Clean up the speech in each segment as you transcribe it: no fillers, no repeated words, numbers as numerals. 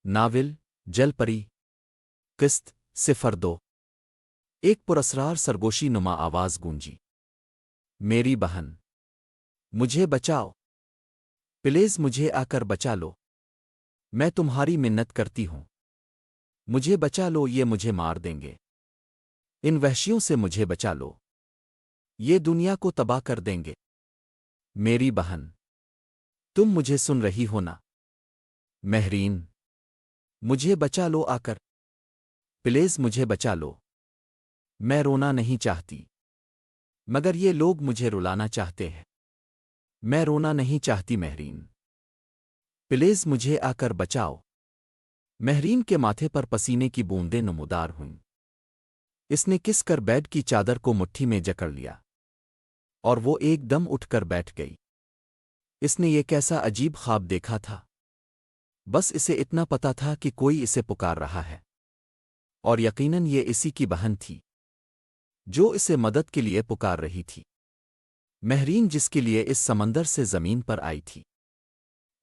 Novel جل پری قسط 02 ایک پراسرار سرگوشی نما آواز گونجی۔ میری بہن، مجھے بچاؤ، پلیز مجھے آ کر بچا لو، میں تمہاری منت کرتی ہوں، مجھے بچا لو، یہ مجھے مار دیں گے، ان وحشیوں سے مجھے بچا لو، یہ دنیا کو تباہ کر دیں گے۔ میری بہن، تم مجھے سن رہی ہو نا؟ مہرین، مجھے بچا لو آ کر، پلیز مجھے بچا لو، میں رونا نہیں چاہتی، مگر یہ لوگ مجھے رلانا چاہتے ہیں، میں رونا نہیں چاہتی مہرین، پلیز مجھے آ کر بچاؤ۔ مہرین کے ماتھے پر پسینے کی بوندیں نمودار ہوئیں۔ اس نے کس کر بیڈ کی چادر کو مٹھی میں جکڑ لیا، اور وہ ایک دم اٹھ کر بیٹھ گئی۔ اس نے یہ کیسا عجیب خواب دیکھا تھا؟ بس اسے اتنا پتا تھا کہ کوئی اسے پکار رہا ہے، اور یقیناً یہ اسی کی بہن تھی جو اسے مدد کے لیے پکار رہی تھی، مہرین جس کے لیے اس سمندر سے زمین پر آئی تھی۔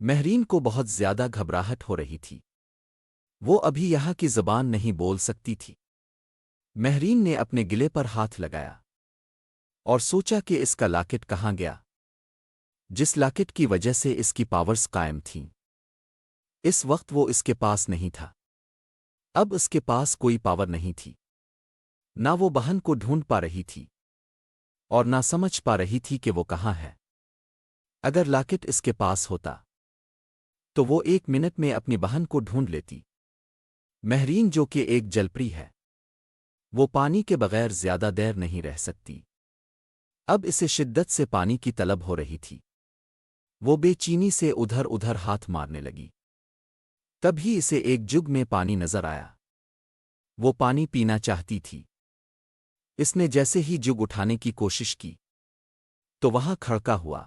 مہرین کو بہت زیادہ گھبراہٹ ہو رہی تھی، وہ ابھی یہاں کی زبان نہیں بول سکتی تھی۔ مہرین نے اپنے گلے پر ہاتھ لگایا اور سوچا کہ اس کا لاکٹ کہاں گیا، جس لاکٹ کی وجہ سے اس کی پاورز قائم تھیں۔ اس وقت وہ اس کے پاس نہیں تھا، اب اس کے پاس کوئی پاور نہیں تھی، نہ وہ بہن کو ڈھونڈ پا رہی تھی اور نہ سمجھ پا رہی تھی کہ وہ کہاں ہے۔ اگر لاکٹ اس کے پاس ہوتا تو وہ 1 منٹ میں اپنی بہن کو ڈھونڈ لیتی۔ مہرین جو کہ ایک جلپری ہے، وہ پانی کے بغیر زیادہ دیر نہیں رہ سکتی، اب اسے شدت سے پانی کی طلب ہو رہی تھی۔ وہ بے چینی سے ادھر ادھر ہاتھ مارنے لگی، تب ہی اسے ایک جگ میں پانی نظر آیا۔ وہ پانی پینا چاہتی تھی۔ اس نے جیسے ہی جگ اٹھانے کی کوشش کی تو وہاں کھڑکا ہوا،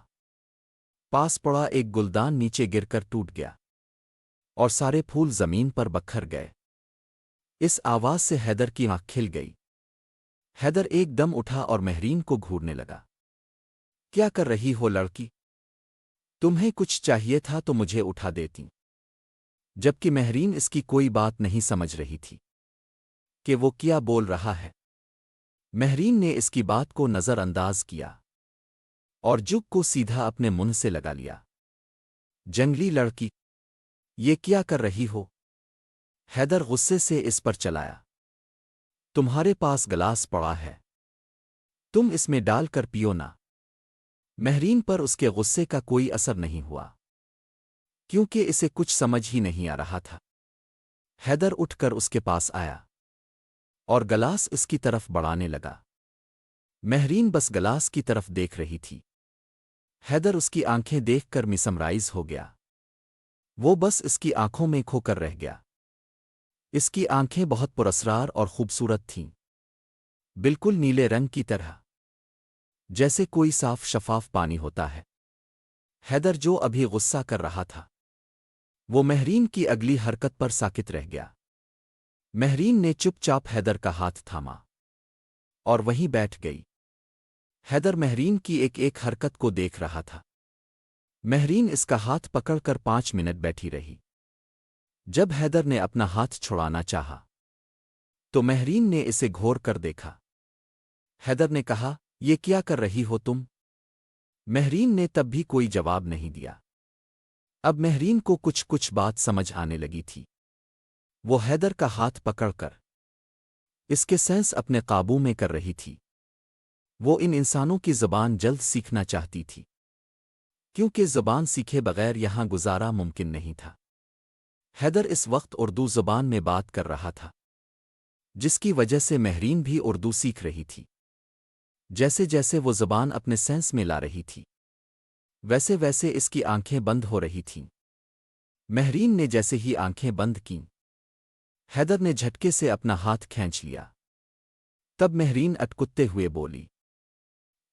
پاس پڑا ایک گلدان نیچے گر کر ٹوٹ گیا اور سارے پھول زمین پر بکھر گئے۔ اس آواز سے حیدر کی آنکھ کھل گئی۔ حیدر ایک دم اٹھا اور مہرین کو گھورنے لگا۔ کیا کر رہی ہو لڑکی؟ تمہیں کچھ چاہیے تھا تو مجھے اٹھا دیتی۔ جبکہ مہرین اس کی کوئی بات نہیں سمجھ رہی تھی کہ وہ کیا بول رہا ہے۔ مہرین نے اس کی بات کو نظر انداز کیا اور جگ کو سیدھا اپنے منہ سے لگا لیا۔ جنگلی لڑکی، یہ کیا کر رہی ہو؟ حیدر غصے سے اس پر چلایا۔ تمہارے پاس گلاس پڑا ہے، تم اس میں ڈال کر پیو نا۔ مہرین پر اس کے غصے کا کوئی اثر نہیں ہوا، کیونکہ اسے کچھ سمجھ ہی نہیں آ رہا تھا۔ حیدر اٹھ کر اس کے پاس آیا اور گلاس اس کی طرف بڑھانے لگا۔ مہرین بس گلاس کی طرف دیکھ رہی تھی۔ حیدر اس کی آنکھیں دیکھ کر مسمرائز ہو گیا، وہ بس اس کی آنکھوں میں کھو کر رہ گیا۔ اس کی آنکھیں بہت پراسرار اور خوبصورت تھیں، بالکل نیلے رنگ کی طرح، جیسے کوئی صاف شفاف پانی ہوتا ہے۔ حیدر جو ابھی غصہ کر رہا تھا، وہ مہرین کی اگلی حرکت پر ساکت رہ گیا۔ مہرین نے چپ چاپ حیدر کا ہاتھ تھاما اور وہیں بیٹھ گئی۔ حیدر مہرین کی ایک ایک حرکت کو دیکھ رہا تھا۔ مہرین اس کا ہاتھ پکڑ کر 5 منٹ بیٹھی رہی۔ جب حیدر نے اپنا ہاتھ چھڑانا چاہا تو مہرین نے اسے گھور کر دیکھا۔ حیدر نے کہا، یہ کیا کر رہی ہو تم؟ مہرین نے تب بھی کوئی جواب نہیں دیا۔ اب مہرین کو کچھ بات سمجھ آنے لگی تھی۔ وہ حیدر کا ہاتھ پکڑ کر اس کے سینس اپنے قابو میں کر رہی تھی۔ وہ ان انسانوں کی زبان جلد سیکھنا چاہتی تھی، کیونکہ زبان سیکھے بغیر یہاں گزارا ممکن نہیں تھا۔ حیدر اس وقت اردو زبان میں بات کر رہا تھا، جس کی وجہ سے مہرین بھی اردو سیکھ رہی تھی۔ جیسے جیسے وہ زبان اپنے سینس میں لا رہی تھی، ویسے ویسے اس کی آنکھیں بند ہو رہی تھیں۔ مہرین نے جیسے ہی آنکھیں بند کیں، حیدر نے جھٹکے سے اپنا ہاتھ کھینچ لیا۔ تب مہرین اٹکتے ہوئے بولی،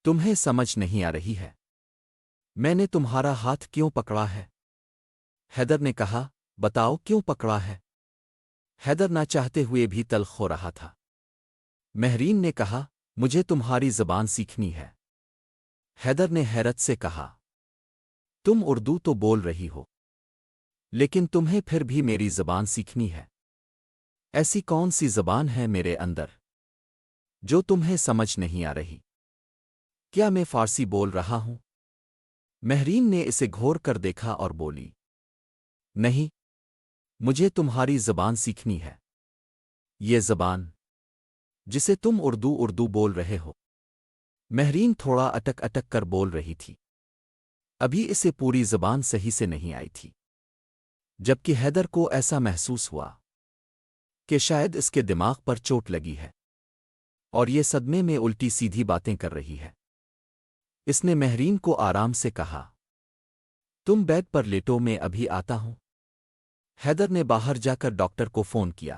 تمہیں سمجھ نہیں آ رہی ہے، میں نے تمہارا ہاتھ کیوں پکڑا ہے؟ حیدر نے کہا، بتاؤ کیوں پکڑا ہے؟ حیدر نہ چاہتے ہوئے بھی تلخ ہو رہا تھا۔ مہرین نے کہا، مجھے تمہاری زبان سیکھنی ہے۔ حیدر نے حیرت سے کہا، تم اردو تو بول رہی ہو، لیکن تمہیں پھر بھی میری زبان سیکھنی ہے۔ ایسی کون سی زبان ہے میرے اندر جو تمہیں سمجھ نہیں آ رہی؟ کیا میں فارسی بول رہا ہوں؟ مہرین نے اسے گھور کر دیکھا اور بولی، نہیں، مجھے تمہاری زبان سیکھنی ہے، یہ زبان جسے تم اردو بول رہے ہو۔ مہرین تھوڑا اٹک اٹک کر بول رہی تھی، ابھی اسے پوری زبان صحیح سے نہیں آئی تھی، جبکہ حیدر کو ایسا محسوس ہوا کہ شاید اس کے دماغ پر چوٹ لگی ہے اور یہ صدمے میں الٹی سیدھی باتیں کر رہی ہے۔ اس نے مہرین کو آرام سے کہا، تم بیڈ پر لیٹو، میں ابھی آتا ہوں۔ حیدر نے باہر جا کر ڈاکٹر کو فون کیا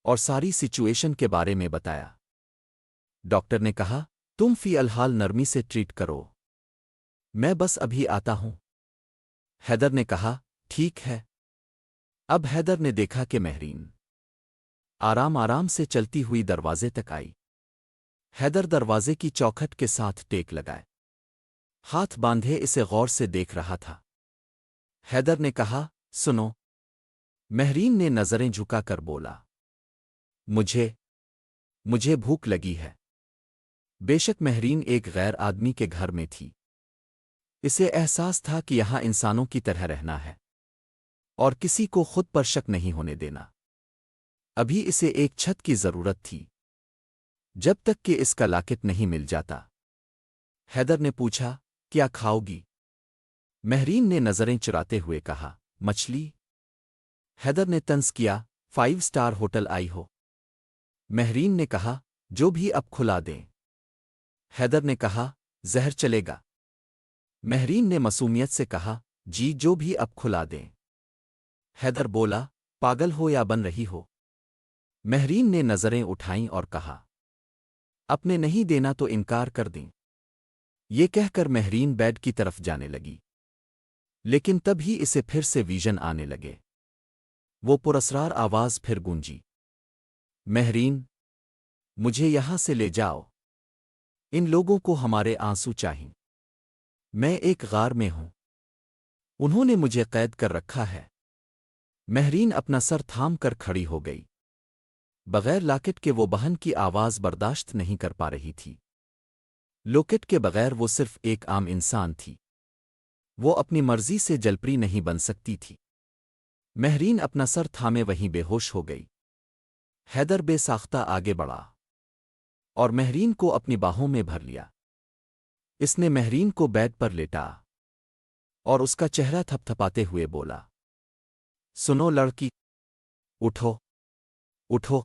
اور ساری سچویشن کے بارے میں بتایا۔ ڈاکٹر نے کہا، تم فی الحال نرمی سے ٹریٹ کرو، میں بس ابھی آتا ہوں۔ حیدر نے کہا، ٹھیک ہے۔ اب حیدر نے دیکھا کہ مہرین آرام سے چلتی ہوئی دروازے تک آئی۔ حیدر دروازے کی چوکھٹ کے ساتھ ٹیک لگائے، ہاتھ باندھے اسے غور سے دیکھ رہا تھا۔ حیدر نے کہا، سنو۔ مہرین نے نظریں جھکا کر بولا، مجھے بھوک لگی ہے۔ بے شک مہرین ایک غیر آدمی کے گھر میں تھی، اسے احساس تھا کہ یہاں انسانوں کی طرح رہنا ہے اور کسی کو خود پر شک نہیں ہونے دینا۔ ابھی اسے ایک چھت کی ضرورت تھی جب تک کہ اس کا لاکٹ نہیں مل جاتا۔ حیدر نے پوچھا، کیا کھاؤ گی؟ مہرین نے نظریں چراتے ہوئے کہا، مچھلی۔ حیدر نے طنز کیا، 5 اسٹار ہوٹل آئی ہو؟ مہرین نے کہا، جو بھی اب کھلا دیں۔ حیدر نے کہا، زہر چلے گا؟ مہرین نے معصومیت سے کہا، جی جو بھی اب کھلا دیں۔ حیدر بولا، پاگل ہو یا بن رہی ہو؟ مہرین نے نظریں اٹھائیں اور کہا، اپنے نہیں دینا تو انکار کر دیں۔ یہ کہہ کر مہرین بیڈ کی طرف جانے لگی، لیکن تب ہی اسے پھر سے ویژن آنے لگے۔ وہ پراسرار آواز پھر گونجی، مہرین، مجھے یہاں سے لے جاؤ، ان لوگوں کو ہمارے آنسو چاہئیں۔ میں ایک غار میں ہوں، انہوں نے مجھے قید کر رکھا ہے۔ مہرین اپنا سر تھام کر کھڑی ہو گئی، بغیر لاکٹ کے وہ بہن کی آواز برداشت نہیں کر پا رہی تھی۔ لوکٹ کے بغیر وہ صرف ایک عام انسان تھی، وہ اپنی مرضی سے جلپری نہیں بن سکتی تھی۔ مہرین اپنا سر تھامے وہیں بے ہوش ہو گئی۔ حیدر بے ساختہ آگے بڑھا اور مہرین کو اپنی باہوں میں بھر لیا۔ اس نے مہرین کو بیڈ پر لیٹا اور اس کا چہرہ تھپ تھپاتے ہوئے بولا، سنو لڑکی، اٹھو اٹھو۔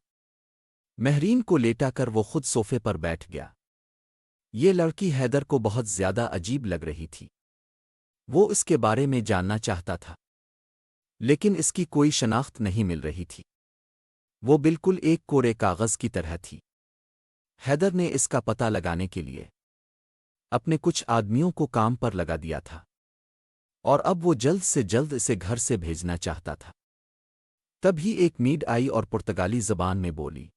مہرین کو لیٹا کر وہ خود صوفے پر بیٹھ گیا۔ یہ لڑکی حیدر کو بہت زیادہ عجیب لگ رہی تھی۔ وہ اس کے بارے میں جاننا چاہتا تھا، لیکن اس کی کوئی شناخت نہیں مل رہی تھی۔ وہ بالکل ایک کورے کاغذ کی طرح تھی۔ حیدر نے اس کا پتہ لگانے کے لیے اپنے کچھ آدمیوں کو کام پر لگا دیا تھا اور اب وہ جلد سے جلد اسے گھر سے بھیجنا چاہتا تھا۔ تب ہی ایک میڈ آئی اور پرتگالی زبان میں بولی،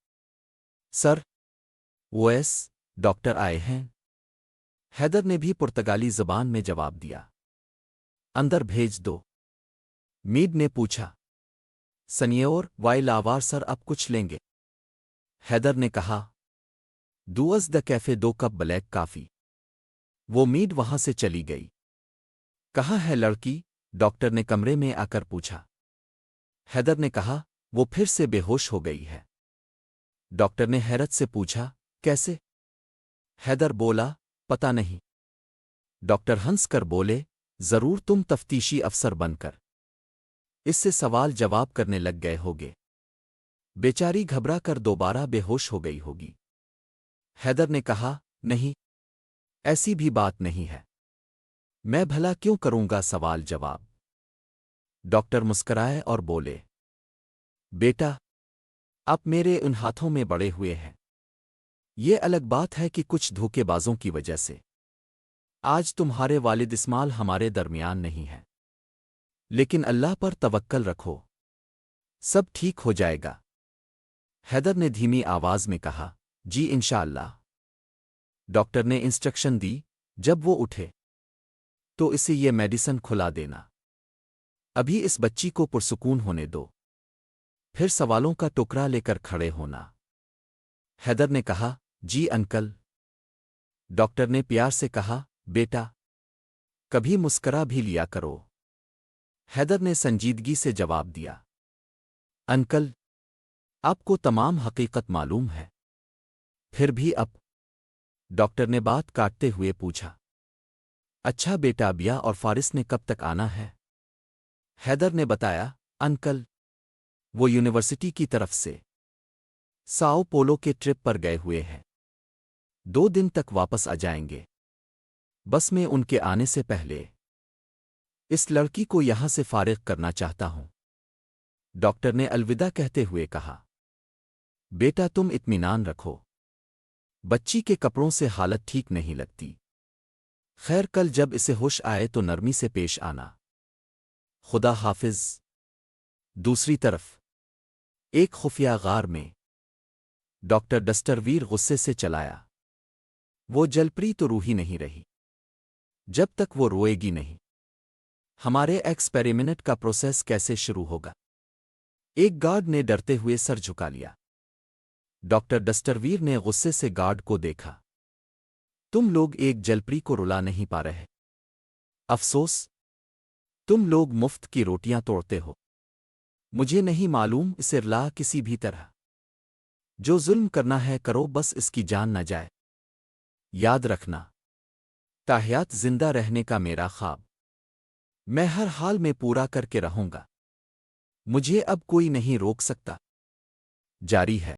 سر، اویس ڈاکٹر آئے ہیں۔ حیدر نے بھی پرتگالی زبان میں جواب دیا، اندر بھیج دو۔ میڈ نے پوچھا، سنیور وائی لاوار سر اب کچھ لیں گے؟ حیدر نے کہا، دوز دا کیفے 2 کپ بلیک کافی۔ وہ میڈ وہاں سے چلی گئی۔ کہاں ہے لڑکی؟ ڈاکٹر نے کمرے میں آ کر پوچھا۔ حیدر نے کہا، وہ پھر سے بے ہوش ہو گئی ہے۔ ڈاکٹر نے حیرت سے پوچھا، کیسے؟ حیدر بولا، پتہ نہیں۔ ڈاکٹر ہنس کر بولے، ضرور تم تفتیشی افسر بن کر اس سے سوال جواب کرنے لگ گئے ہوگے۔ بیچاری گھبرا کر دوبارہ بے ہوش ہو گئی ہوگی۔ حیدر نے کہا، نہیں، ایسی بھی بات نہیں ہے، میں بھلا کیوں کروں گا سوال جواب؟ ڈاکٹر مسکرائے اور بولے، بیٹا، آپ میرے ان ہاتھوں میں بڑے ہوئے ہیں۔ یہ الگ بات ہے کہ کچھ دھوکے بازوں کی وجہ سے آج تمہارے والد اسماعیل ہمارے درمیان نہیں ہے، لیکن اللہ پر توکل رکھو، سب ٹھیک ہو جائے گا۔ حیدر نے دھیمی آواز میں کہا، جی انشاءاللہ۔ ڈاکٹر نے انسٹرکشن دی، جب وہ اٹھے تو اسے یہ میڈیسن کھلا دینا۔ ابھی اس بچی کو پرسکون ہونے دو، پھر سوالوں کا ٹوکرا لے کر کھڑے ہونا۔ حیدر نے کہا، جی انکل۔ ڈاکٹر نے پیار سے کہا، بیٹا کبھی مسکرا بھی لیا کرو۔ حیدر نے سنجیدگی سے جواب دیا، انکل آپ کو تمام حقیقت معلوم ہے۔ پھر بھی اب؟ ڈاکٹر نے بات کاٹتے ہوئے پوچھا۔ اچھا بیٹا، بیا اور فارس نے کب تک آنا ہے؟ حیدر نے بتایا، انکل وہ یونیورسٹی کی طرف سے ساؤ پولو کے ٹرپ پر گئے ہوئے ہیں، 2 دن تک واپس آ جائیں گے۔ بس میں ان کے آنے سے پہلے اس لڑکی کو یہاں سے فارغ کرنا چاہتا ہوں۔ ڈاکٹر نے الوداع کہتے ہوئے کہا، بیٹا تم اطمینان رکھو، بچی کے کپڑوں سے حالت ٹھیک نہیں لگتی۔ خیر کل جب اسے ہوش آئے تو نرمی سے پیش آنا۔ خدا حافظ۔ دوسری طرف ایک خفیہ غار میں ڈاکٹر ڈسٹرویر غصے سے چلایا، وہ جلپری تو روح ہی نہیں رہی جب تک وہ روئے گی نہیں۔ ہمارے ایکسپیریمنٹ کا پروسیس کیسے شروع ہوگا؟ ایک گارڈ نے ڈرتے ہوئے سر جھکا لیا۔ ڈاکٹر ڈسٹرویر نے غصے سے گارڈ کو دیکھا، تم لوگ ایک جلپری کو رلا نہیں پا رہے۔ افسوس، تم لوگ مفت کی روٹیاں توڑتے ہو۔ مجھے نہیں معلوم اسے رلا کسی بھی طرح۔ جو ظلم کرنا ہے کرو، بس اس کی جان نہ جائے۔ یاد رکھنا، تاحیات زندہ رہنے کا میرا خواب میں ہر حال میں پورا کر کے رہوں گا۔ مجھے اب کوئی نہیں روک سکتا۔ جاری ہے۔